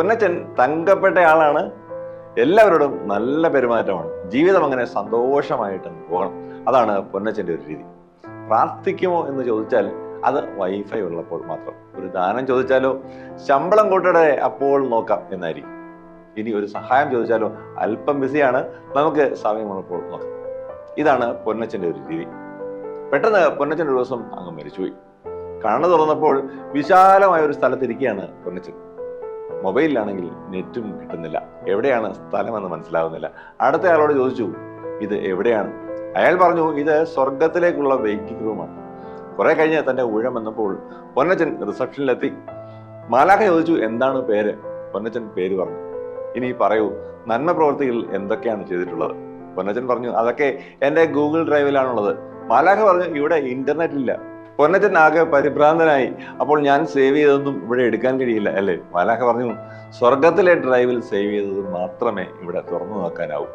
പൊന്നച്ചൻ തങ്കപ്പെട്ട ആളാണ്. എല്ലാവരോടും നല്ല പെരുമാറ്റമാണ്. ജീവിതം അങ്ങനെ സന്തോഷമായിട്ട് പോകണം. അതാണ് പൊന്നച്ചൻ്റെ ഒരു രീതി. പ്രാർത്ഥിക്കുമോ എന്ന് ചോദിച്ചാൽ അത് വൈഫൈ ഉള്ളപ്പോൾ മാത്രം. ഒരു ദാനം ചോദിച്ചാലോ ശമ്പളം കൂട്ടടെ അപ്പോൾ നോക്കാം എന്നായിരിക്കും. ഇനി ഒരു സഹായം ചോദിച്ചാലോ അല്പം ബിസിയാണ്, നമുക്ക് സമയമുള്ളപ്പോൾ നോക്കാം. ഇതാണ് പൊന്നച്ചൻ്റെ ഒരു രീതി. പെട്ടെന്ന് പൊന്നച്ചൻ ഒരു ദിവസം അങ്ങ് മരിച്ചുപോയി. കണ്ണു തുറന്നപ്പോൾ വിശാലമായ ഒരു സ്ഥലത്തിരിക്കുകയാണ് പൊന്നച്ചൻ. മൊബൈലിലാണെങ്കിൽ നെറ്റും കിട്ടുന്നില്ല. എവിടെയാണ് സ്ഥലമെന്ന് മനസ്സിലാവുന്നില്ല. അടുത്ത ആളോട് ചോദിച്ചു, ഇത് എവിടെയാണ്? അയാൾ പറഞ്ഞു, ഇത് സ്വർഗത്തിലേക്കുള്ള വെയിറ്റിംഗ് റൂമാണ്. കുറെ കഴിഞ്ഞ് തന്റെ ഊഴം വന്നപ്പോൾ പൊന്നച്ചൻ റിസപ്ഷനിലെത്തി. മാലാഖ ചോദിച്ചു, എന്താണ് പേര്? പൊന്നച്ചൻ പേര് പറഞ്ഞു. ഇനി പറയൂ, നന്മ പ്രവർത്തികൾ എന്തൊക്കെയാണ് ചെയ്തിട്ടുള്ളത്? പൊന്നച്ചൻ പറഞ്ഞു, അതൊക്കെ എന്റെ ഗൂഗിൾ ഡ്രൈവിലാണുള്ളത്. മാലാഖ പറഞ്ഞു, ഇവിടെ ഇന്റർനെറ്റ് ഇല്ല. പൊന്നച്ചൻ ആകെ പരിഭ്രാന്തനായി. അപ്പോൾ ഞാൻ സേവ് ചെയ്തതൊന്നും ഇവിടെ എടുക്കാൻ കഴിയില്ല അല്ലേ? മാലാഖ പറഞ്ഞു, സ്വർഗത്തിലെ ഡ്രൈവിൽ സേവ് ചെയ്തത് മാത്രമേ ഇവിടെ തുറന്നു നോക്കാനാവൂ.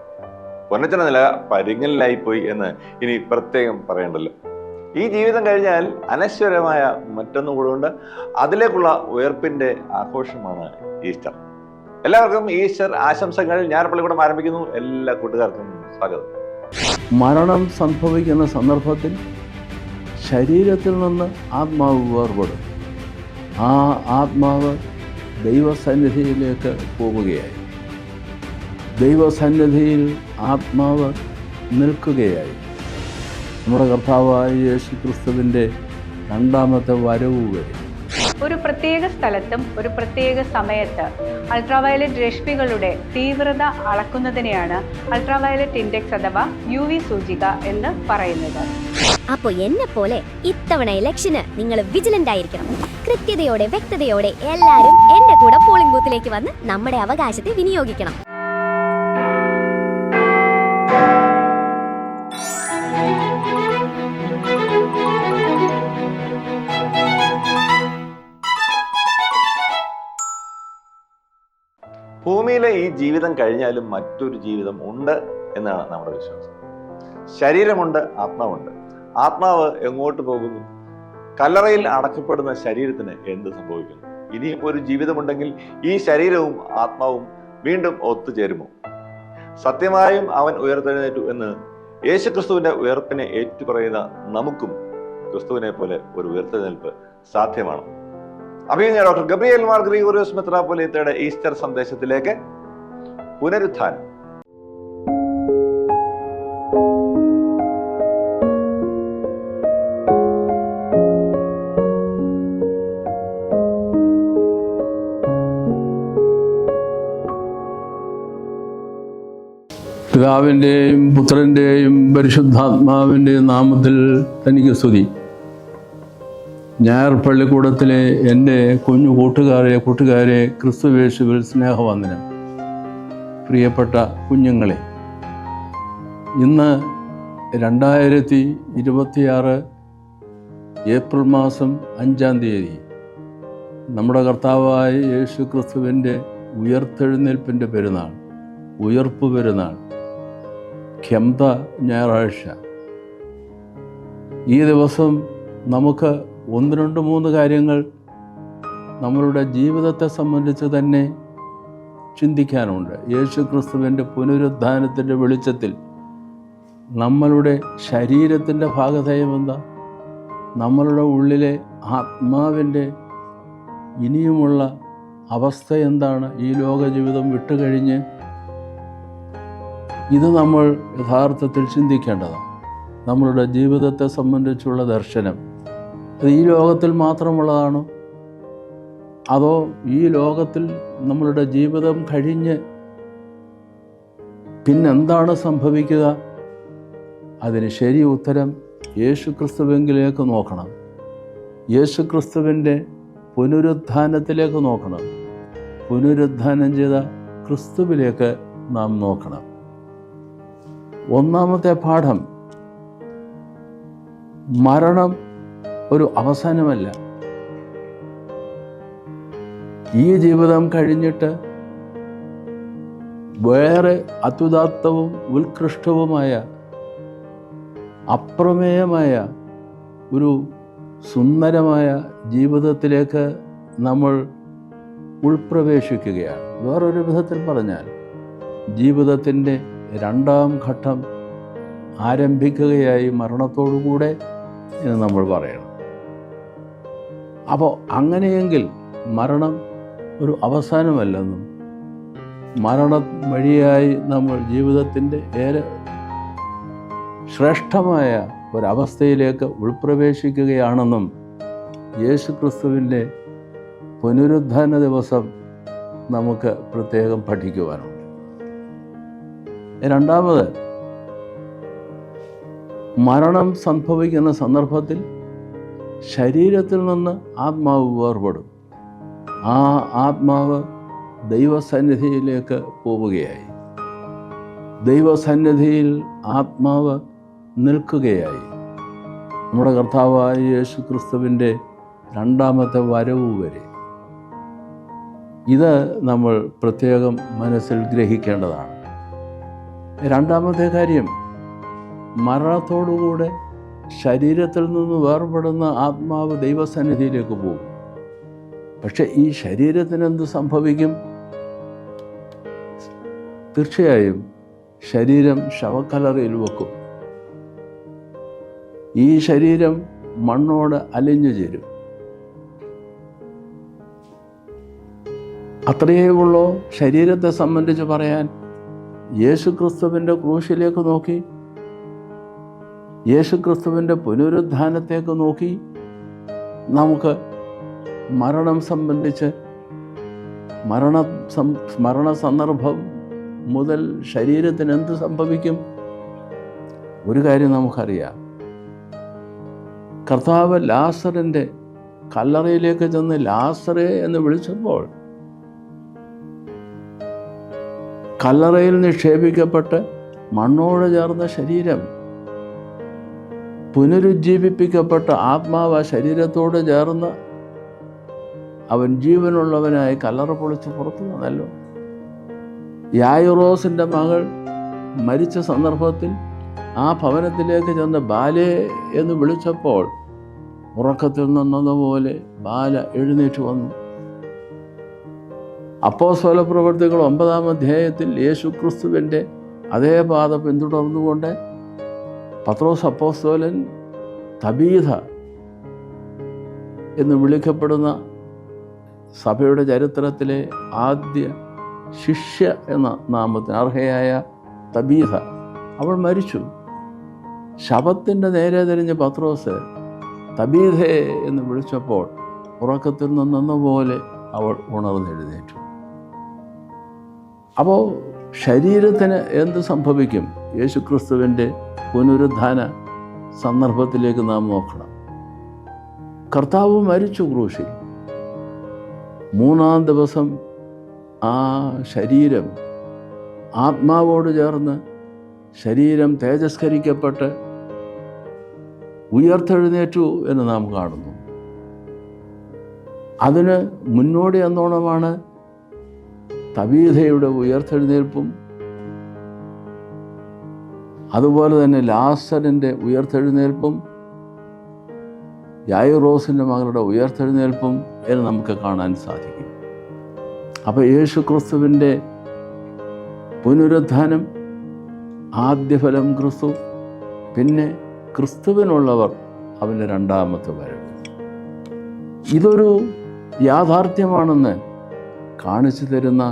പൊന്നച്ചന്റെ നില പരിങ്ങലിലായി പോയി എന്ന് ഇനി പ്രത്യേകം പറയണ്ടല്ലോ. ഈ ജീവിതം കഴിഞ്ഞാൽ അനശ്വരമായ മറ്റൊന്നും കൂടെ ഉണ്ട്. അതിലേക്കുള്ള ഉയർപ്പിന്റെ ആഘോഷമാണ് ഈസ്റ്റർ. എല്ലാവർക്കും ഈസ്റ്റർ ആശംസകൾ. ഞാറപ്പള്ളിക്കൂടം ആരംഭിക്കുന്നു. എല്ലാ കൂട്ടുകാർക്കും സ്വാഗതം. മരണം സംഭവിക്കുന്ന സന്ദർഭത്തിൽ ശരീരത്തിൽ നിന്ന് ആത്മാവ് വേർപെടും. ആ ആത്മാവ് ദൈവസന്നിധിയിലേക്ക് പോവുകയായി. ദൈവസന്നിധിയിൽ ആത്മാവ് നിൽക്കുകയായി. നമ്മുടെ കർത്താവായ യേശു ക്രിസ്തുവിൻ്റെ രണ്ടാമത്തെ വരവ് വരെ ഒരു പ്രത്യേക സ്ഥലത്തും ഒരു പ്രത്യേക സമയത്ത് അൾട്രാവയലറ്റ് രശ്മികളുടെ തീവ്രത അളക്കുന്നതിനെയാണ് അൾട്രാവയലറ്റ് ഇൻഡെക്സ് അഥവാ UV സൂചിക എന്ന് പറയുന്നത്. അപ്പോ എന്നെ പോലെ ഇത്തവണ ഇലക്ഷന് നിങ്ങൾ വിജിലന്റ് ആയിരിക്കണം. കൃത്യതയോടെ വ്യക്തതയോടെ എല്ലാവരും എന്റെ കൂടെ പോളിംഗ് ബൂത്തിലേക്ക് വന്ന് നമ്മുടെ അവകാശത്തെ വിനിയോഗിക്കണം. ഭൂമിയിലെ ഈ ജീവിതം കഴിഞ്ഞാലും മറ്റൊരു ജീവിതം ഉണ്ട് എന്നാണ് നമ്മുടെ വിശ്വാസം. ശരീരമുണ്ട്, ആത്മാവുണ്ട്. ആത്മാവ് എങ്ങോട്ട് പോകുന്നു? കല്ലറയിൽ അടക്കപ്പെടുന്ന ശരീരത്തിന് എന്ത് സംഭവിക്കുന്നു? ഇനിയും ഒരു ജീവിതമുണ്ടെങ്കിൽ ഈ ശരീരവും ആത്മാവും വീണ്ടും ഒത്തുചേരുമോ? സത്യമായും അവൻ ഉയർത്തെഴുന്നേറ്റു എന്ന് യേശുക്രിസ്തുവിന്റെ ഉയർപ്പിനെ ഏറ്റുപറയുന്ന നമുക്കും ക്രിസ്തുവിനെ പോലെ ഒരു ഉയർത്തെഴുന്നേൽപ്പ് സാധ്യമാണ്. അഭിനന്ദ ഡോക്ടർ ഗബ്രിയേൽ മാർ ഗ്രിഗോറിയോസ് മെത്രാപ്പൊലീത്തയുടെ ഈസ്റ്റർ സന്ദേശത്തിലേക്ക്. പുനരുത്ഥാനം. പിതാവിൻ്റെയും പുത്രൻ്റെയും പരിശുദ്ധാത്മാവിൻ്റെയും നാമത്തിൽ തനിക്ക് സ്തുതി. ഞായർ പള്ളിക്കൂടത്തിലെ എൻ്റെ കുഞ്ഞു കൂട്ടുകാരെ ക്രിസ്തുവേശുവിൽ സ്നേഹവന്ദനം. പ്രിയപ്പെട്ട കുഞ്ഞുങ്ങളെ, ഇന്ന് 2026 ഏപ്രിൽ മാസം 5-ാം തീയതി നമ്മുടെ കർത്താവായ യേശു ക്രിസ്തുവിൻ്റെ ഉയർത്തെഴുന്നേൽപ്പിൻ്റെ പെരുന്നാൾ, ഉയർപ്പ് പെരുന്നാൾ, ഖെംത ഞായറാഴ്ച. ഈ ദിവസം നമുക്ക് 1-2-3 കാര്യങ്ങൾ നമ്മളുടെ ജീവിതത്തെ സംബന്ധിച്ച് തന്നെ ചിന്തിക്കാനുണ്ട്. യേശു ക്രിസ്തുവിൻ്റെ പുനരുദ്ധാനത്തിൻ്റെ വെളിച്ചത്തിൽ നമ്മളുടെ ശരീരത്തിൻ്റെ ഭാഗധേയം എന്താ? നമ്മളുടെ ഉള്ളിലെ ആത്മാവിൻ്റെ ഇനിയുമുള്ള അവസ്ഥ എന്താണ്? ഈ ലോക ജീവിതം വിട്ടുകഴിഞ്ഞ് ഇത് നമ്മൾ യഥാർത്ഥത്തിൽ ചിന്തിക്കേണ്ടതാണ്. നമ്മളുടെ ജീവിതത്തെ സംബന്ധിച്ചുള്ള ദർശനം അത് ഈ ലോകത്തിൽ മാത്രമുള്ളതാണോ? അതോ ഈ ലോകത്തിൽ നമ്മളുടെ ജീവിതം കഴിഞ്ഞ് പിന്നെന്താണ് സംഭവിക്കുക? അതിന് ശരി ഉത്തരം യേശുക്രിസ്തുവിലേക്ക് നോക്കണം. യേശുക്രിസ്തുവിൻ്റെ പുനരുദ്ധാനത്തിലേക്ക് നോക്കണം. പുനരുദ്ധാനം ചെയ്ത ക്രിസ്തുവിലേക്ക് നാം നോക്കണം. ഒന്നാമത്തെ പാഠം, മരണം ഒരു അവസാനമല്ല. ഈ ജീവിതം കഴിഞ്ഞിട്ട് വേറെ അത്യുദാത്തവും ഉത്കൃഷ്ടവുമായ അപ്രമേയമായ ഒരു സുന്ദരമായ ജീവിതത്തിലേക്ക് നമ്മൾ ഉൾപ്രവേശിക്കുകയാണ്. വേറൊരു വിധത്തിൽ പറഞ്ഞാൽ ജീവിതത്തിൻ്റെ രണ്ടാം ഘട്ടം ആരംഭിക്കുകയായി മരണത്തോടുകൂടെ എന്ന് നമ്മൾ പറയണം. അപ്പോൾ അങ്ങനെയെങ്കിൽ മരണം ഒരു അവസാനമല്ലെന്നും മരണം വഴിയായി നമ്മൾ ജീവിതത്തിൻ്റെ ഏറെ ശ്രേഷ്ഠമായ ഒരവസ്ഥയിലേക്ക് ഉൾപ്രവേശിക്കുകയാണെന്നും യേശു ക്രിസ്തുവിൻ്റെ പുനരുദ്ധാന ദിവസം നമുക്ക് പ്രത്യേകം പഠിക്കുവാനുണ്ട്. രണ്ടാമത്, മരണം സംഭവിക്കുന്ന സന്ദർഭത്തിൽ ശരീരത്തിൽ നിന്ന് ആത്മാവ് വേർപെടും. ആ ആത്മാവ് ദൈവസന്നിധിയിലേക്ക് പോവുകയായി. ദൈവസന്നിധിയിൽ ആത്മാവ് നിൽക്കുകയായി. നമ്മുടെ കർത്താവായ യേശു ക്രിസ്തുവിൻ്റെ രണ്ടാമത്തെ വരവ് വരെ. ഇത് നമ്മൾ പ്രത്യേകം മനസ്സിൽ ഗ്രഹിക്കേണ്ടതാണ്. രണ്ടാമത്തെ കാര്യം, മരണത്തോടുകൂടെ ശരീരത്തിൽ നിന്ന് വേർപെടുന്ന ആത്മാവ് ദൈവസന്നിധിയിലേക്ക് പോകും. പക്ഷെ ഈ ശരീരത്തിനെന്ത് സംഭവിക്കും? തീർച്ചയായും ശരീരം ശവക്കല്ലറയിൽ വെക്കും. ഈ ശരീരം മണ്ണോട് അലിഞ്ഞു ചേരും. അത്രയേ ഉള്ളൂ ശരീരത്തെ സംബന്ധിച്ച് പറയാൻ. യേശു ക്രിസ്തുവിൻ്റെ ക്രൂശിലേക്ക് നോക്കി, യേശു ക്രിസ്തുവിൻ്റെ പുനരുദ്ധാനത്തേക്ക് നോക്കി നമുക്ക് മരണം സംബന്ധിച്ച് മരണ സന്ദർഭം മുതൽ ശരീരത്തിന് എന്ത് സംഭവിക്കും? ഒരു കാര്യം നമുക്കറിയാം. കർത്താവ് ലാസറിൻ്റെ കല്ലറയിലേക്ക് ചെന്ന് ലാസറേ എന്ന് വിളിച്ചപ്പോൾ കല്ലറയിൽ നിക്ഷേപിക്കപ്പെട്ട് മണ്ണോട് ചേർന്ന ശരീരം പുനരുജ്ജീവിപ്പിക്കപ്പെട്ട ആത്മാവ് ശരീരത്തോട് ചേർന്ന് അവൻ ജീവനുള്ളവനായി കല്ലറ പൊളിച്ച് പുറത്തു വന്നല്ലോ. യായിറോസിൻ്റെ മകൾ മരിച്ച സന്ദർഭത്തിൽ ആ ഭവനത്തിലേക്ക് ചെന്ന് ബാലേ എന്ന് വിളിച്ചപ്പോൾ ഉറക്കത്തിൽ നിന്നതുപോലെ ബാല എഴുന്നേറ്റ് വന്നു. അപ്പോസ്തല പ്രവൃത്തികൾ 9-ാം അധ്യായത്തിൽ യേശു ക്രിസ്തുവിൻ്റെ അതേ പാത പിന്തുടർന്നുകൊണ്ട് പത്രോസ് അപ്പോസ്തലൻ തബീഥ എന്ന് വിളിക്കപ്പെടുന്ന സഭയുടെ ചരിത്രത്തിലെ ആദ്യ ശിഷ്യ എന്ന നാമത്തിന് അർഹയായ തബീഥ, അവൾ മരിച്ചു. ശവത്തിൻ്റെ നേരെ തിരിഞ്ഞ് പത്രോസ് തബീഥേ എന്ന് വിളിച്ചപ്പോൾ ഉറക്കത്തിൽ നിന്നതുപോലെ അവൾ ഉണർന്നെഴുന്നേറ്റു. അപ്പോൾ ശരീരത്തിന് എന്ത് സംഭവിക്കും? യേശുക്രിസ്തുവിൻ്റെ പുനരുദ്ധാന സന്ദർഭത്തിലേക്ക് നാം നോക്കണം. കർത്താവ് മരിച്ചു ക്രൂശിൽ. 3-ാം ദിവസം ആ ശരീരം ആത്മാവോട് ചേർന്ന് ശരീരം തേജസ്കരിക്കപ്പെട്ട് ഉയർത്തെഴുന്നേറ്റു എന്ന് നാം കാണുന്നു. അതിന് മുന്നോടി എന്നോണമാണ് തബീഥയുടെ ഉയർത്തെഴുന്നേൽപ്പും അതുപോലെ തന്നെ ലാസറിൻ്റെ ഉയർത്തെഴുന്നേൽപ്പും യായിറോസിൻ്റെ മകളുടെ ഉയർത്തെഴുന്നേൽപ്പും എന്ന് നമുക്ക് കാണാൻ സാധിക്കും. അപ്പോൾ യേശു ക്രിസ്തുവിൻ്റെ പുനരുദ്ധാനം, ആദ്യഫലം ക്രിസ്തു, പിന്നെ ക്രിസ്തുവിനുള്ളവർ അവൻ്റെ രണ്ടാമത്തെ വരവ്. ഇതൊരു യാഥാർത്ഥ്യമാണെന്ന് കാണിച്ചു തരുന്ന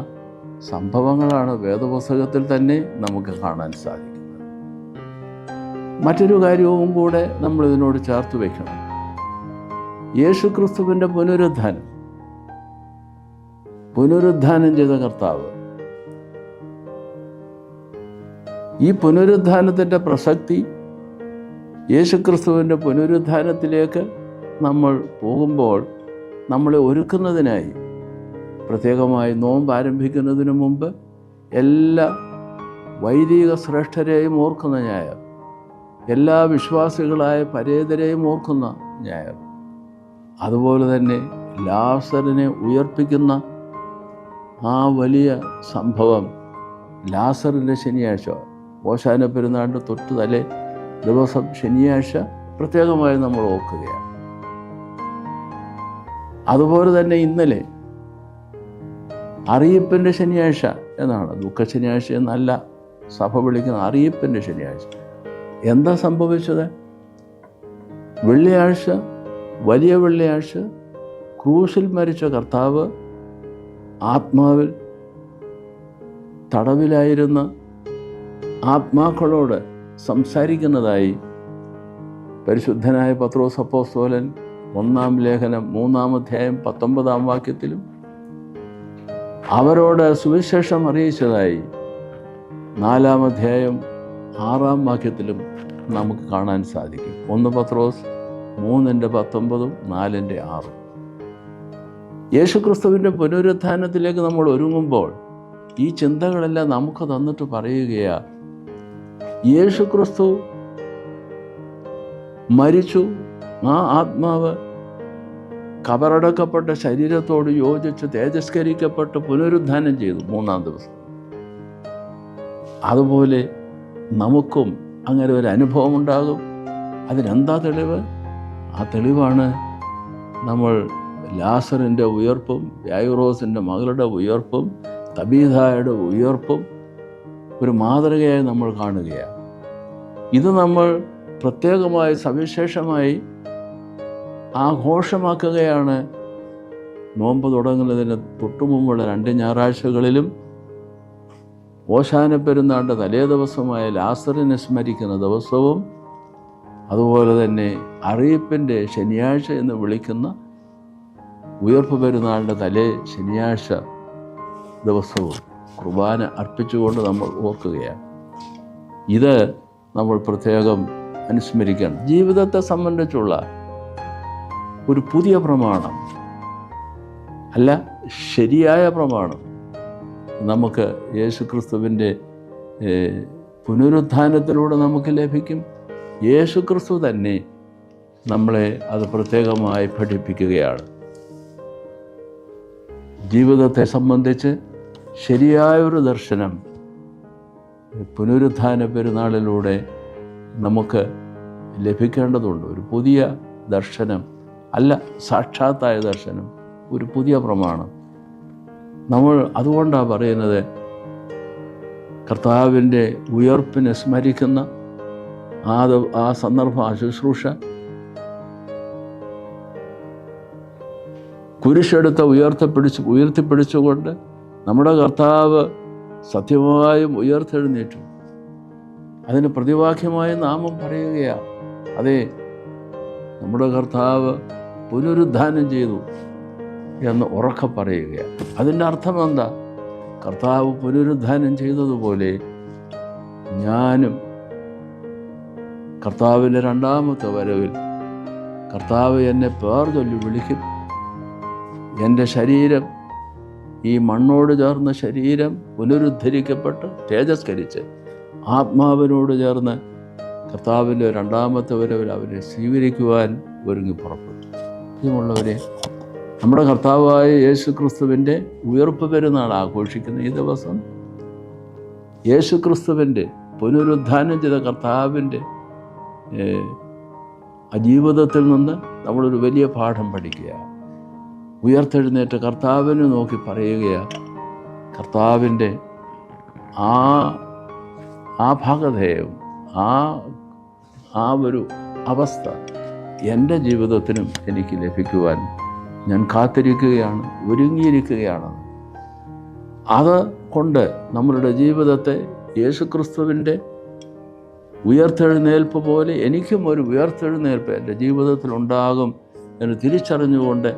സംഭവങ്ങളാണ് വേദപുസ്തകത്തിൽ തന്നെ നമുക്ക് കാണാൻ സാധിക്കുന്നത്. മറ്റൊരു കാര്യവും കൂടെ നമ്മൾ ഇതിനോട് ചേർത്ത് വയ്ക്കണം. യേശു ക്രിസ്തുവിൻ്റെ പുനരുദ്ധാനം ചെയ്ത കർത്താവ്, ഈ പുനരുദ്ധാനത്തിൻ്റെ പ്രസക്തി യേശുക്രിസ്തുവിൻ്റെ പുനരുദ്ധാനത്തിലേക്ക് നമ്മൾ പോകുമ്പോൾ നമ്മളെ ഒരുക്കുന്നതിനായി പ്രത്യേകമായി നോമ്പ് ആരംഭിക്കുന്നതിന് മുമ്പ് എല്ലാ വൈദിക ശ്രേഷ്ഠരെയും ഓർക്കുന്ന ഞായർ, എല്ലാ വിശ്വാസികളായ പരേതരെയും ഓർക്കുന്ന ഞായർ, അതുപോലെ തന്നെ ലാസറിനെ ഉയർപ്പിക്കുന്ന ആ വലിയ സംഭവം ലാസറിൻ്റെ ശനിയാഴ്ച, ഓശാന പെരുന്നാളിൻ്റെ തൊട്ടു തലേ ദിവസം ശനിയാഴ്ച പ്രത്യേകമായി നമ്മൾ ഓർക്കുകയാണ്. അതുപോലെ തന്നെ ഇന്നലെ അറിയിപ്പിൻ്റെ ശനിയാഴ്ച എന്നാണ്, ദുഃഖ ശനിയാഴ്ച എന്നല്ല സഭ വിളിക്കുന്ന, അറിയിപ്പിൻ്റെ ശനിയാഴ്ച. എന്താ സംഭവിച്ചത്? വെള്ളിയാഴ്ച, വലിയ വെള്ളിയാഴ്ച, ക്രൂശിൽ മരിച്ച കർത്താവ് ആത്മാവിൽ തടവിലായിരുന്ന ആത്മാക്കളോട് സംസാരിക്കുന്നതായി പരിശുദ്ധനായ പത്രോസ് അപ്പോസ്തലൻ 1-ാം ലേഖനം 3-ാം അധ്യായം 19-ാം വാക്യത്തിലും അവരോട് സുവിശേഷം അറിയിച്ചതായി 4-ാം അധ്യായം 6-ാം വാക്യത്തിലും നമുക്ക് കാണാൻ സാധിക്കും. 1 പത്രോസ് 3:19, 4:6. യേശുക്രിസ്തുവിൻ്റെ പുനരുത്ഥാനത്തിലേക്ക് നമ്മൾ ഒരുങ്ങുമ്പോൾ ഈ ചിന്തകളെല്ലാം നമുക്ക് തന്നിട്ട് പറയുകയാണ്, യേശുക്രിസ്തു മരിച്ചു, ആ ആത്മാവ് കബറടക്കപ്പെട്ട ശരീരത്തോട് യോജിച്ച് തേജസ്കരിക്കപ്പെട്ട് പുനരുത്ഥാനം ചെയ്തു 3-ാം ദിവസം. അതുപോലെ നമുക്കും അങ്ങനെ ഒരു അനുഭവം ഉണ്ടാകും. അതിനെന്താ തെളിവ്? ആ തെളിവാണ് നമ്മൾ ലാസറിൻ്റെ ഉയർപ്പും, യായിറോസിൻ്റെ മകളുടെ ഉയർപ്പും, തബീഥായുടെ ഉയർപ്പും ഒരു മാതൃകയായി നമ്മൾ കാണുകയാണ്. ഇത് നമ്മൾ പ്രത്യേകമായി സവിശേഷമായി ആഘോഷമാക്കുകയാണ്. നോമ്പ് തുടങ്ങുന്നതിന് തൊട്ടുമുമ്പുള്ള 2 ഞായറാഴ്ചകളിലും ഓശാന പെരുന്നാളിൻ്റെ തലേ ദിവസമായ ലാസറിനെ സ്മരിക്കുന്ന ദിവസവും, അതുപോലെ തന്നെ അറിയിപ്പിൻ്റെ ശനിയാഴ്ച എന്ന് വിളിക്കുന്ന ഉയർപ്പ് പെരുന്നാളിൻ്റെ തലേ ശനിയാഴ്ച ദിവസവും കുർബാന അർപ്പിച്ചുകൊണ്ട് നമ്മൾ ഓർക്കുകയാണ്. ഇത് നമ്മൾ പ്രത്യേകം അനുസ്മരിക്കണം. ജീവിതത്തെ സംബന്ധിച്ചുള്ള ഒരു പുതിയ പ്രമാണം അല്ല, ശരിയായ പ്രമാണം നമുക്ക് യേശുക്രിസ്തുവിൻ്റെ പുനരുത്ഥാനത്തിലൂടെ നമുക്ക് ലഭിക്കും. യേശുക്രിസ്തു തന്നെ നമ്മളെ അത് പ്രത്യേകമായി പഠിപ്പിക്കുകയാണ്. ജീവിതത്തെ സംബന്ധിച്ച് ശരിയായൊരു ദർശനം പുനരുത്ഥാന പെരുന്നാളിലൂടെ നമുക്ക് ലഭിക്കേണ്ടതുണ്ട്. ഒരു പുതിയ ദർശനം അല്ല, സാക്ഷാത്തായ ദർശനം, ഒരു പുതിയ പ്രമാണം. നമ്മൾ അതുകൊണ്ടാണ് പറയുന്നത്, കർത്താവിൻ്റെ ഉയർപ്പിനെ സ്മരിക്കുന്ന ആ സന്ദർഭം, ആ ശുശ്രൂഷ, കുരിശെടുത്ത് ഉയർത്തിപ്പിടിച്ചുകൊണ്ട് നമ്മുടെ കർത്താവ് സത്യമായും ഉയർത്തെഴുന്നേറ്റു. അതിന് പ്രതിവാക്യമായി നാമം പറയുകയാണ്, അതെ, നമ്മുടെ കർത്താവ് പുനരുദ്ധാനം ചെയ്തു എന്ന് ഉറക്കെ പറയുകയാണ്. അതിൻ്റെ അർത്ഥം എന്താ? കർത്താവ് പുനരുദ്ധാനം ചെയ്തതുപോലെ ഞാനും കർത്താവിൻ്റെ 2ാമത്തെ വരവിൽ കർത്താവ് എന്നെ പേർ ചൊല്ലി വിളിക്കും. എൻ്റെ ശരീരം, ഈ മണ്ണോട് ചേർന്ന ശരീരം പുനരുദ്ധരിക്കപ്പെട്ട് തേജസ്കരിച്ച് ആത്മാവിനോട് ചേർന്ന് കർത്താവിൻ്റെ 2ാമത്തെ വരവിൽ അവരെ സ്വീകരിക്കുവാൻ ഒരുങ്ങി പുറപ്പെട്ടു. ഇതുമുള്ളവരെ, നമ്മുടെ കർത്താവായ യേശുക്രിസ്തുവിൻ്റെ ഉയർപ്പ് പെരുന്നാൾ ആഘോഷിക്കുന്ന ഈ ദിവസം യേശുക്രിസ്തുവിൻ്റെ പുനരുദ്ധാനം ചെയ്ത കർത്താവിൻ്റെ ജീവിതത്തിൽ നിന്ന് നമ്മളൊരു വലിയ പാഠം പഠിക്കുകയാണ്. ഉയർത്തെഴുന്നേറ്റ കർത്താവിനെ നോക്കി പറയുകയാണ്, കർത്താവിൻ്റെ ആ ഭാഗധേയം, ആ ഒരു അവസ്ഥ എൻ്റെ ജീവിതത്തിനും എനിക്ക് ലഭിക്കുവാൻ ഞാൻ കാത്തിരിക്കുകയാണ്, ഒരുങ്ങിയിരിക്കുകയാണ്. അത് കൊണ്ട് നമ്മളുടെ ജീവിതത്തെ യേശുക്രിസ്തുവിൻ്റെ ഉയർത്തെഴുന്നേൽപ്പ് പോലെ എനിക്കും ഒരു ഉയർത്തെഴുന്നേൽപ്പ് എൻ്റെ ജീവിതത്തിൽ ഉണ്ടാകും എന്ന് തിരിച്ചറിഞ്ഞുകൊണ്ട്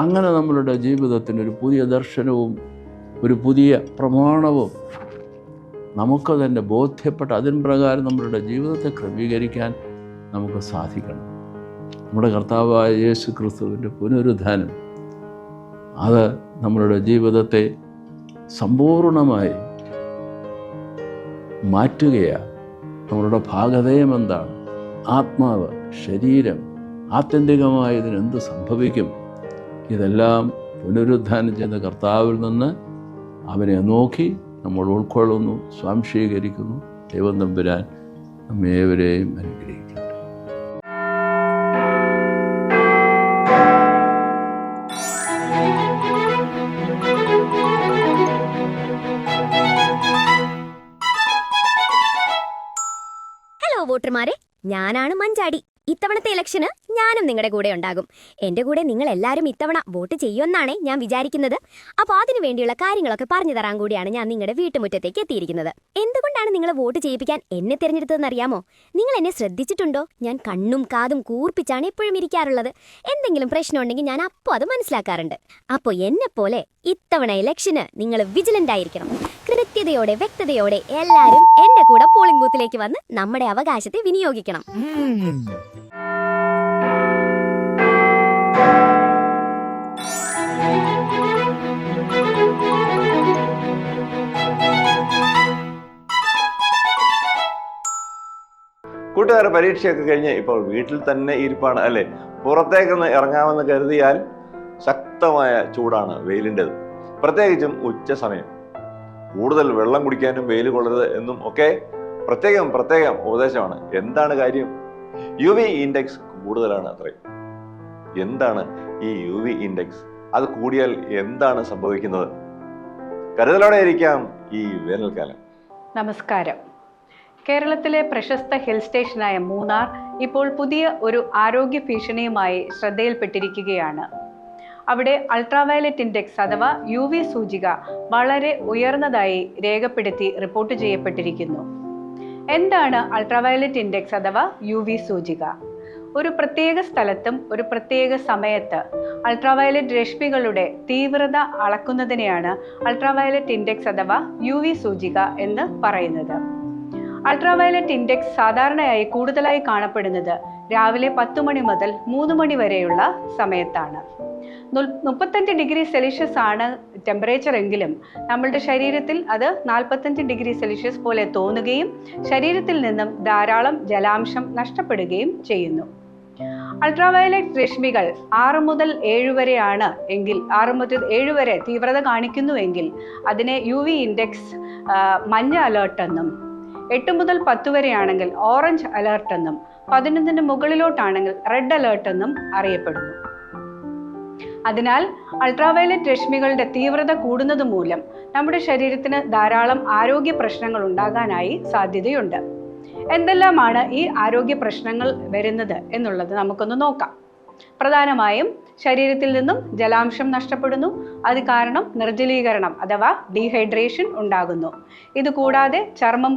അങ്ങനെ നമ്മളുടെ ജീവിതത്തിന് ഒരു പുതിയ ദർശനവും ഒരു പുതിയ പ്രമാണവും നമുക്ക് തന്നെ ബോധ്യപ്പെട്ട് അതിൻ പ്രകാരം നമ്മളുടെ ജീവിതത്തെ ക്രമീകരിക്കാൻ നമുക്ക് സാധിക്കണം. നമ്മുടെ കർത്താവായ യേശു ക്രിസ്തുവിൻ്റെ പുനരുദ്ധാനം അത് നമ്മളുടെ ജീവിതത്തെ സമ്പൂർണമായി മാറ്റുകയാണ്. നമ്മളുടെ ഭാഗധേയം എന്താണ്? ആത്മാവ്, ശരീരം, ആത്യന്തികമായി ഇതിനെന്ത് സംഭവിക്കും? ഇതെല്ലാം പുനരുദ്ധാനം ചെയ്ത കർത്താവിൽ നിന്ന് അവനെ നോക്കി നമ്മൾ ഉൾക്കൊള്ളുന്നു, സ്വാംശീകരിക്കുന്നു. ദൈവം തമ്പുരാൻ നമ്മേവരെയും അനുഗ്രഹിക്കട്ടെ. വോട്ടർമാരെ, ഞാനാണ് മഞ്ചാടി. ഇത്തവണത്തെ ഇലക്ഷന് ഞാനും നിങ്ങളുടെ കൂടെ ഉണ്ടാകും. എന്റെ കൂടെ നിങ്ങൾ എല്ലാവരും ഇത്തവണ വോട്ട് ചെയ്യുമെന്നാണ് ഞാൻ വിചാരിക്കുന്നത്. അപ്പോൾ അതിനു വേണ്ടിയുള്ള കാര്യങ്ങളൊക്കെ പറഞ്ഞു തരാൻ കൂടിയാണ് ഞാൻ നിങ്ങളുടെ വീട്ടുമുറ്റത്തേക്ക് എത്തിയിരിക്കുന്നത്. എന്തുകൊണ്ടാണ് നിങ്ങൾ വോട്ട് ചെയ്യിപ്പിക്കാൻ എന്നെ തിരഞ്ഞെടുത്തതെന്ന് അറിയാമോ? നിങ്ങൾ എന്നെ ശ്രദ്ധിച്ചിട്ടുണ്ടോ? ഞാൻ കണ്ണും കാതും കൂർപ്പിച്ചാണ് എപ്പോഴും ഇരിക്കാറുള്ളത്. എന്തെങ്കിലും പ്രശ്നമുണ്ടെങ്കിൽ ഞാൻ അപ്പോൾ അത് മനസ്സിലാക്കാറുണ്ട്. അപ്പോൾ എന്നെപ്പോലെ ഇത്തവണ ഇലക്ഷന് നിങ്ങൾ വിജിലന്റ് ആയിരിക്കണം. കൃത്യതയോടെ വ്യക്തതയോടെ എല്ലാവരും എന്റെ കൂടെ പോളിംഗ് ബൂത്തിലേക്ക് വന്ന് നമ്മുടെ അവകാശത്തെ വിനിയോഗിക്കണം. കൂട്ടുകാരെ, പരീക്ഷയൊക്കെ കഴിഞ്ഞ് ഇപ്പോൾ വീട്ടിൽ തന്നെ ഇരിപ്പാണ് അല്ലേ? പുറത്തേക്കൊന്ന് ഇറങ്ങാമെന്ന് കരുതിയാൽ ശക്തമായ ചൂടാണ് വെയിലിൻ്റെത്. പ്രത്യേകിച്ചും ഉച്ച സമയം. കൂടുതൽ വെള്ളം കുടിക്കാനും വെയിൽ കൊള്ളരുത് എന്നും ഒക്കെ പ്രത്യേകം ഉപദേശമാണ്. എന്താണ് കാര്യം? UV ഇൻഡെക്സ് കൂടുതലാണ് അത്രയും. എന്താണ് ഈ UV ഇൻഡെക്സ്? അത് കൂടിയാൽ എന്താണ് സംഭവിക്കുന്നത്? കരുതലോടെ ഇരിക്കാം ഈ വേനൽക്കാലം. നമസ്കാരം. കേരളത്തിലെ പ്രശസ്ത ഹിൽ സ്റ്റേഷനായ മൂന്നാർ ഇപ്പോൾ പുതിയ ഒരു ആരോഗ്യ ഭീഷണിയുമായി ശ്രദ്ധയിൽപ്പെട്ടിരിക്കുകയാണ്. അവിടെ അൾട്രാവയലറ്റ് ഇൻഡെക്സ് അഥവാ UV സൂചിക വളരെ ഉയർന്നതായി രേഖപ്പെടുത്തി റിപ്പോർട്ട് ചെയ്യപ്പെട്ടിരിക്കുന്നു. എന്താണ് അൾട്രാവയലറ്റ് ഇൻഡെക്സ് അഥവാ UV സൂചിക? ഒരു പ്രത്യേക സ്ഥലത്തും ഒരു പ്രത്യേക സമയത്ത് അൾട്രാവയലറ്റ് രശ്മികളുടെ തീവ്രത അളക്കുന്നതിനെയാണ് അൾട്രാവയലറ്റ് ഇൻഡെക്സ് അഥവാ UV സൂചിക എന്ന് പറയുന്നത്. അൾട്രാവയലറ്റ് ഇൻഡെക്സ് സാധാരണയായി കൂടുതലായി കാണപ്പെടുന്നത് രാവിലെ 10 മണി മുതൽ 3 മണി വരെയുള്ള സമയത്താണ്. 35 ഡിഗ്രി സെൽഷ്യസ് ആണ് ടെമ്പറേച്ചർ എങ്കിലും നമ്മളുടെ ശരീരത്തിൽ അത് 45 ഡിഗ്രി സെൽഷ്യസ് പോലെ തോന്നുകയും ശരീരത്തിൽ നിന്നും ധാരാളം ജലാംശം നഷ്ടപ്പെടുകയും ചെയ്യുന്നു. അൾട്രാവയലറ്റ് രശ്മികൾ 6 മുതൽ 7 വരെയാണ് എങ്കിൽ 6 മുതൽ 7 വരെ തീവ്രത കാണിക്കുന്നുവെങ്കിൽ അതിനെ UV ഇൻഡെക്സ് മഞ്ഞ അലേർട്ട് എന്നും, 8 മുതൽ 10 വരെയാണെങ്കിൽ ഓറഞ്ച് അലേർട്ട് എന്നും, 11ന് മുകളിലോട്ടാണെങ്കിൽ റെഡ് അലേർട്ട് എന്നും അറിയപ്പെടുന്നു. അതിനാൽ അൾട്രാവയലറ്റ് രശ്മികളുടെ തീവ്രത കൂടുന്നത് മൂലം നമ്മുടെ ശരീരത്തിന് ധാരാളം ആരോഗ്യ പ്രശ്നങ്ങൾ ഉണ്ടാകാനായി സാധ്യതയുണ്ട്. എന്തെല്ലാമാണ് ഈ ആരോഗ്യ പ്രശ്നങ്ങൾ വരുന്നത് എന്നുള്ളത് നമുക്കൊന്ന് നോക്കാം. പ്രധാനമായും ശരീരത്തിൽ നിന്നും ജലാംശം നഷ്ടപ്പെടുന്നു. അത് കാരണം നിർജ്ജലീകരണം അഥവാ ഡീഹൈഡ്രേഷൻ ഉണ്ടാകുന്നു. ഇത് കൂടാതെ ചർമ്മം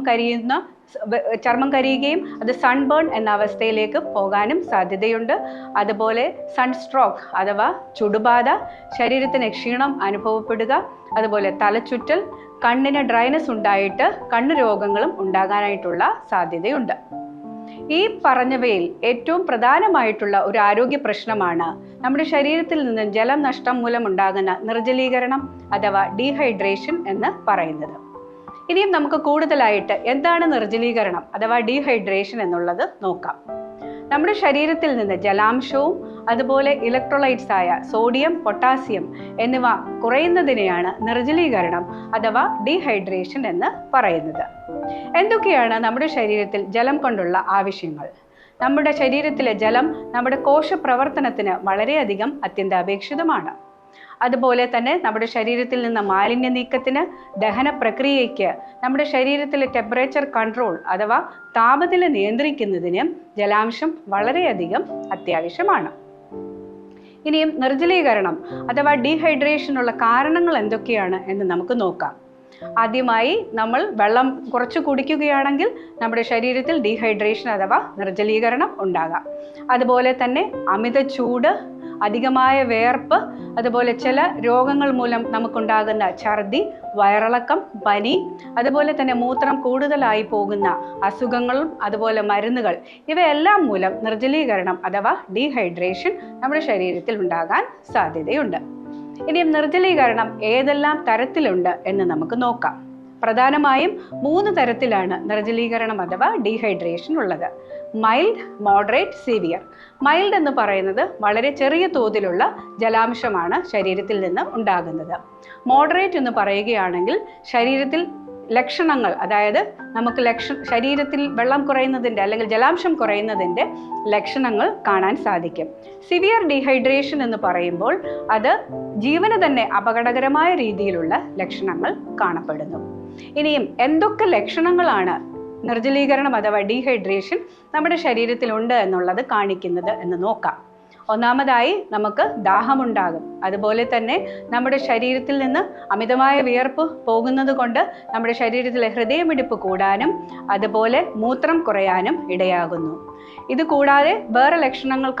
കരിയുകയും അത് സൺബേൺ എന്ന അവസ്ഥയിലേക്ക് പോകാനും സാധ്യതയുണ്ട്. അതുപോലെ സൺസ്ട്രോക്ക് അഥവാ ചുടുബാധ, ശരീരത്തിന് ക്ഷീണം അനുഭവപ്പെടുക, അതുപോലെ തലചുറ്റൽ, കണ്ണിന് ഡ്രൈനസ് ഉണ്ടായിട്ട് കണ്ണു രോഗങ്ങളും ഉണ്ടാകാനായിട്ടുള്ള സാധ്യതയുണ്ട്. ഈ പറഞ്ഞവയിൽ ഏറ്റവും പ്രധാനമായിട്ടുള്ള ഒരു ആരോഗ്യ പ്രശ്നമാണ് നമ്മുടെ ശരീരത്തിൽ നിന്ന് ജലം നഷ്ടം മൂലം ഉണ്ടാകുന്ന നിർജ്ജലീകരണം അഥവാ ഡീഹൈഡ്രേഷൻ എന്ന് പറയുന്നത്. ഇനിയും നമുക്ക് കൂടുതലായിട്ട് എന്താണ് നിർജ്ജലീകരണം അഥവാ ഡീഹൈഡ്രേഷൻ എന്നുള്ളത് നോക്കാം. നമ്മുടെ ശരീരത്തിൽ നിന്ന് ജലാംശവും അതുപോലെ ഇലക്ട്രോലൈറ്റ്സ് ആയ സോഡിയം, പൊട്ടാസ്യം എന്നിവ കുറയുന്നതിനെയാണ് നിർജ്ജലീകരണം അഥവാ ഡീഹൈഡ്രേഷൻ എന്ന് പറയുന്നത്. എന്തൊക്കെയാണ് നമ്മുടെ ശരീരത്തിൽ ജലം കൊണ്ടുള്ള ആവശ്യങ്ങൾ? നമ്മുടെ ശരീരത്തിലെ ജലം നമ്മുടെ കോശപ്രവർത്തനത്തിന് വളരെയധികം അത്യന്താപേക്ഷിതമാണ്. അതുപോലെ തന്നെ നമ്മുടെ ശരീരത്തിൽ നിന്ന് മാലിന്യ നീക്കത്തിന്, ദഹന പ്രക്രിയയ്ക്ക്, നമ്മുടെ ശരീരത്തിലെ ടെമ്പറേച്ചർ കൺട്രോൾ അഥവാ താപനില നിയന്ത്രിക്കുന്നതിന് ജലാംശം വളരെയധികം അത്യാവശ്യമാണ്. ഇനിയും നിർജ്ജലീകരണം അഥവാ ഡീഹൈഡ്രേഷനുള്ള കാരണങ്ങൾ എന്തൊക്കെയാണ് എന്ന് നമുക്ക് നോക്കാം. ആദ്യമായി നമ്മൾ വെള്ളം കുറച്ച് കുടിക്കുകയാണെങ്കിൽ നമ്മുടെ ശരീരത്തിൽ ഡീഹൈഡ്രേഷൻ അഥവാ നിർജ്ജലീകരണം ഉണ്ടാകാം. അതുപോലെ തന്നെ അമിത ചൂട്, അധികമായ വേർപ്പ്, അതുപോലെ ചില രോഗങ്ങൾ മൂലം നമുക്കുണ്ടാകുന്ന ഛർദി, വയറിളക്കം, പനി, അതുപോലെ തന്നെ മൂത്രം കൂടുതലായി പോകുന്ന അസുഖങ്ങളും അതുപോലെ മരുന്നുകൾ, ഇവയെല്ലാം മൂലം നിർജ്ജലീകരണം അഥവാ ഡീഹൈഡ്രേഷൻ നമ്മുടെ ശരീരത്തിൽ ഉണ്ടാകാൻ സാധ്യതയുണ്ട്. ഇനിയും നിർജ്ജലീകരണം ഏതെല്ലാം തരത്തിലുണ്ട് എന്ന് നമുക്ക് നോക്കാം. പ്രധാനമായും 3 തരത്തിലാണ് നിർജ്ജലീകരണം അഥവാ ഡീഹൈഡ്രേഷൻ ഉള്ളത്: മൈൽഡ്, മോഡറേറ്റ്, സിവിയർ. മൈൽഡ് എന്ന് പറയുന്നത് വളരെ ചെറിയ തോതിലുള്ള ജലാംശമാണ് ശരീരത്തിൽ നിന്ന് ഉണ്ടാകുന്നത്. മോഡറേറ്റ് എന്ന് പറയുകയാണെങ്കിൽ ശരീരത്തിൽ ലക്ഷണങ്ങൾ, അതായത് നമുക്ക് ശരീരത്തിൽ വെള്ളം കുറയുന്നതിൻ്റെ അല്ലെങ്കിൽ ജലാംശം കുറയുന്നതിൻ്റെ ലക്ഷണങ്ങൾ കാണാൻ സാധിക്കും. സിവിയർ ഡീഹൈഡ്രേഷൻ എന്ന് പറയുമ്പോൾ അത് ജീവന് തന്നെ അപകടകരമായ രീതിയിലുള്ള ലക്ഷണങ്ങൾ കാണപ്പെടുന്നു. ഇനിയും എന്തൊക്കെ ലക്ഷണങ്ങളാണ് നിർജ്ജലീകരണം അഥവാ ഡീഹൈഡ്രേഷൻ നമ്മുടെ ശരീരത്തിലുണ്ട് എന്നുള്ളത് കാണിക്കുന്നത് എന്ന് നോക്കാം. ഒന്നാമതായി നമുക്ക് ദാഹമുണ്ടാകും. അതുപോലെ തന്നെ നമ്മുടെ ശരീരത്തിൽ നിന്ന് അമിതമായ വിയർപ്പ് പോകുന്നത് കൊണ്ട് നമ്മുടെ ശരീരത്തിലെ ഹൃദയമിടിപ്പ് കൂടാനും അതുപോലെ മൂത്രം കുറയാനും ഇടയാകുന്നു. ഇത് കൂടാതെ വേറെ ലക്ഷണങ്ങൾ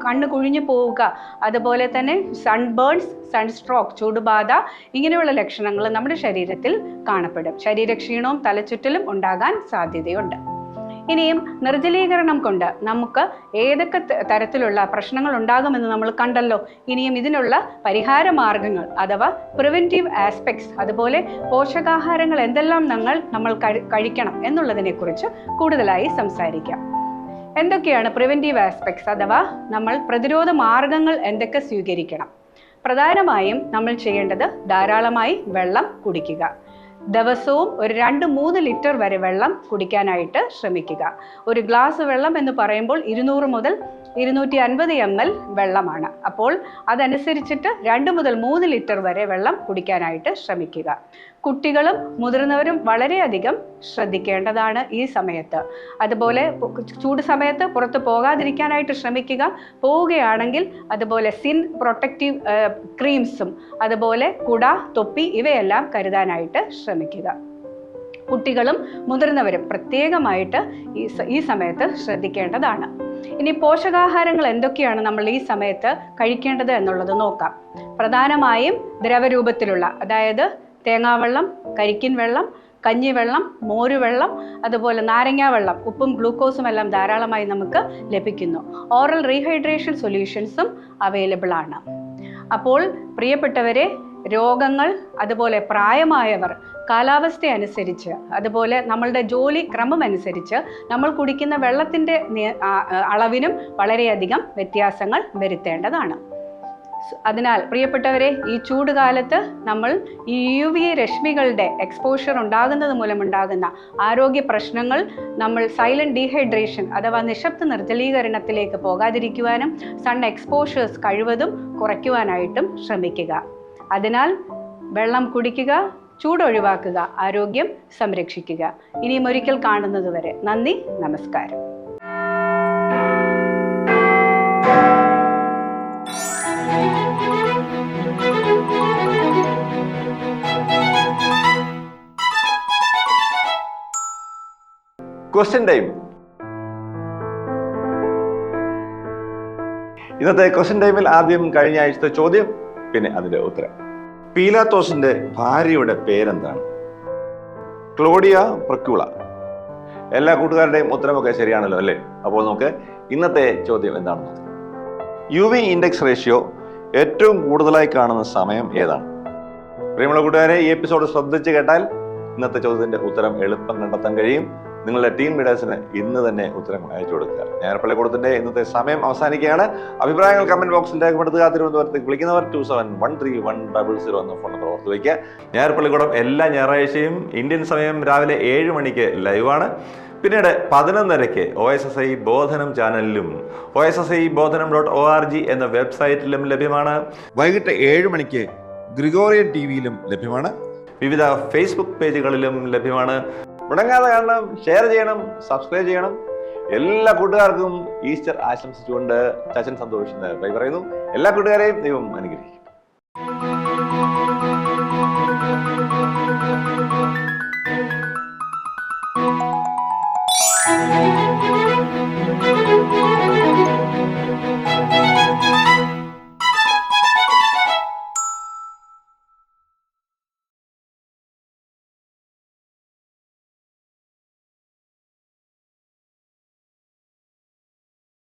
കണ്ണ് കുഴിഞ്ഞു പോവുക, അതുപോലെ തന്നെ സൺബേൺസ്, സൺസ്ട്രോക്ക്, ചൂടുബാധ, ഇങ്ങനെയുള്ള ലക്ഷണങ്ങൾ നമ്മുടെ ശരീരത്തിൽ കാണപ്പെടും. ശരീരക്ഷീണവും തലചുറ്റലും ഉണ്ടാകാൻ സാധ്യതയുണ്ട്. ഇനിയും നിർജ്ജലീകരണം കൊണ്ട് നമുക്ക് ഏതൊക്കെ തരത്തിലുള്ള പ്രശ്നങ്ങൾ ഉണ്ടാകുമെന്ന് നമ്മൾ കണ്ടല്ലോ. ഇനിയും ഇതിനുള്ള പരിഹാര മാർഗങ്ങൾ അഥവാ പ്രിവെൻറ്റീവ് ആസ്പെക്ട്സ്, അതുപോലെ പോഷകാഹാരങ്ങൾ എന്തെല്ലാം നമ്മൾ കഴിക്കണം എന്നുള്ളതിനെക്കുറിച്ച് കൂടുതലായി സംസാരിക്കാം. എന്തൊക്കെയാണ് പ്രിവെൻറ്റീവ് ആസ്പെക്ട്സ് അഥവാ നമ്മൾ പ്രതിരോധ മാർഗങ്ങൾ എന്തൊക്കെ സ്വീകരിക്കണം? പ്രധാനമായും നമ്മൾ ചെയ്യേണ്ടത് ധാരാളമായി വെള്ളം കുടിക്കുക. ദിവസവും ഒരു 2-3 ലിറ്റർ വരെ വെള്ളം കുടിക്കാനായിട്ട് ശ്രമിക്കുക. ഒരു ഗ്ലാസ് വെള്ളം എന്ന് പറയുമ്പോൾ 200 മുതൽ 250 ml വെള്ളമാണ്. അപ്പോൾ അതനുസരിച്ചിട്ട് 2 മുതൽ 3 ലിറ്റർ വരെ വെള്ളം കുടിക്കാനായിട്ട് ശ്രമിക്കുക. കുട്ടികളും മുതിർന്നവരും വളരെയധികം ശ്രദ്ധിക്കേണ്ടതാണ് ഈ സമയത്ത്. അതുപോലെ ചൂട് സമയത്ത് പുറത്ത് പോകാതിരിക്കാനായിട്ട് ശ്രമിക്കുക. പോവുകയാണെങ്കിൽ അതുപോലെ സിൻ പ്രൊട്ടക്റ്റീവ് ക്രീംസും അതുപോലെ കുട, തൊപ്പി ഇവയെല്ലാം കരുതാനായിട്ട് ശ്രമിക്കുക. കുട്ടികളും മുതിർന്നവരും പ്രത്യേകമായിട്ട് ഈ സമയത്ത് ശ്രദ്ധിക്കേണ്ടതാണ്. ഇനി പോഷകാഹാരങ്ങൾ എന്തൊക്കെയാണ് നമ്മൾ ഈ സമയത്ത് കഴിക്കേണ്ടത് എന്നുള്ളത് നോക്കാം. പ്രധാനമായും ദ്രവരൂപത്തിലുള്ള, അതായത് തേങ്ങാവെള്ളം, കരിക്കിൻ വെള്ളം, കഞ്ഞിവെള്ളം, മോരുവെള്ളം, അതുപോലെ നാരങ്ങാവെള്ളം, ഉപ്പും ഗ്ലൂക്കോസും എല്ലാം ധാരാളമായി നമുക്ക് ലഭിക്കുന്നു. ഓറൽ റീഹൈഡ്രേഷൻ സൊല്യൂഷൻസും അവൈലബിൾ ആണ്. അപ്പോൾ പ്രിയപ്പെട്ടവരെ, രോഗങ്ങൾ, അതുപോലെ പ്രായമായവർ, കാലാവസ്ഥ അനുസരിച്ച്, അതുപോലെ നമ്മളുടെ ജോലി ക്രമം അനുസരിച്ച് നമ്മൾ കുടിക്കുന്ന വെള്ളത്തിൻ്റെ അളവിനും വളരെയധികം വ്യത്യാസങ്ങൾ വരുത്തേണ്ടതാണ്. അതിനാൽ പ്രിയപ്പെട്ടവരെ, ഈ ചൂടുകാലത്ത് നമ്മൾ ഈ UV രശ്മികളുടെ എക്സ്പോഷർ ഉണ്ടാകുന്നത് മൂലമുണ്ടാകുന്ന ആരോഗ്യ പ്രശ്നങ്ങൾ നമ്മൾ സൈലന്റ് ഡീഹൈഡ്രേഷൻ അഥവാ നിശബ്ദ നിർജ്ജലീകരണത്തിലേക്ക് പോകാതിരിക്കുവാനും സൺ എക്സ്പോഷേഴ്സ് കഴിവതും കുറയ്ക്കുവാനായിട്ടും ശ്രമിക്കുക. അതിനാൽ വെള്ളം കുടിക്കുക, ചൂടൊഴിവാക്കുക, ആരോഗ്യം സംരക്ഷിക്കുക. ഇനിയും ഒരിക്കൽ കാണുന്നതുവരെ നന്ദി, നമസ്കാരം. Question time. ഇന്നത്തെ ക്വസ്റ്റ്യൻ ടൈമിൽ ആദ്യം കഴിഞ്ഞ ആഴ്ചത്തെ ചോദ്യം, പിന്നെ അതിന്റെ ഉത്തരം. പീലാത്തോസിന്റെ ഭാര്യയുടെ പേരെന്താണ്? ക്ലോഡിയ പ്രക്യൂള. എല്ലാ കൂട്ടുകാരുടെയും ഉത്തരമൊക്കെ ശരിയാണല്ലോ അല്ലേ? അപ്പോൾ നമുക്ക് ഇന്നത്തെ ചോദ്യം എന്താണെന്ന് നോക്കാം. UV ഇൻഡെക്സ് റേഷ്യോ ഏറ്റവും കൂടുതലായി കാണുന്ന സമയം ഏതാണ്? പ്രിയമുള്ള കൂട്ടുകാരെ, ഈ എപ്പിസോഡ് ശ്രദ്ധിച്ച് കേട്ടാൽ ഇന്നത്തെ ചോദ്യത്തിന്റെ ഉത്തരം എളുപ്പം കണ്ടെത്താൻ കഴിയും. നിങ്ങളുടെ ടീം ലീഡേഴ്സിന് ഇന്ന് തന്നെ ഉത്തരങ്ങൾ അയച്ചു കൊടുക്കുക. ഞായർപ്പള്ളിക്കൂടത്തിന്റെ ഇന്നത്തെ സമയം അവസാനിക്കുകയാണ്. അഭിപ്രായങ്ങൾ കമന്റ് ബോക്സിൽ രേഖപ്പെടുത്തുക. തിരുവനന്തപുരത്തേക്ക് വിളിക്കുന്നവർ 27131000 എന്ന ഫോൺ നമ്പർ ഓർത്ത് വയ്ക്കുക. ഞായർപ്പള്ളിക്കൂടം എല്ലാ ഞായറാഴ്ചയും ഇന്ത്യൻ സമയം രാവിലെ 7 മണിക്ക് ലൈവാണ്. പിന്നീട് 11:30 OSSI ബോധനം ചാനലിലും OSSIബോധനം.org എന്ന വെബ്സൈറ്റിലും ലഭ്യമാണ്. വൈകിട്ട് 7 മണിക്ക് ഗ്രിഗോറിയൻ TVയിലും ലഭ്യമാണ്. വിവിധ ഫേസ്ബുക്ക് പേജുകളിലും ലഭ്യമാണ്. മുടങ്ങാതെ കാണണം, ഷെയർ ചെയ്യണം, സബ്സ്ക്രൈബ് ചെയ്യണം. എല്ലാ കൂട്ടുകാർക്കും ഈസ്റ്റർ ആശംസിച്ചുകൊണ്ട് ചച്ചൻ സന്തോഷ് ബൈ പറയുന്നു. എല്ലാ കൂട്ടുകാരെയും ദൈവം അനുഗ്രഹിക്കും.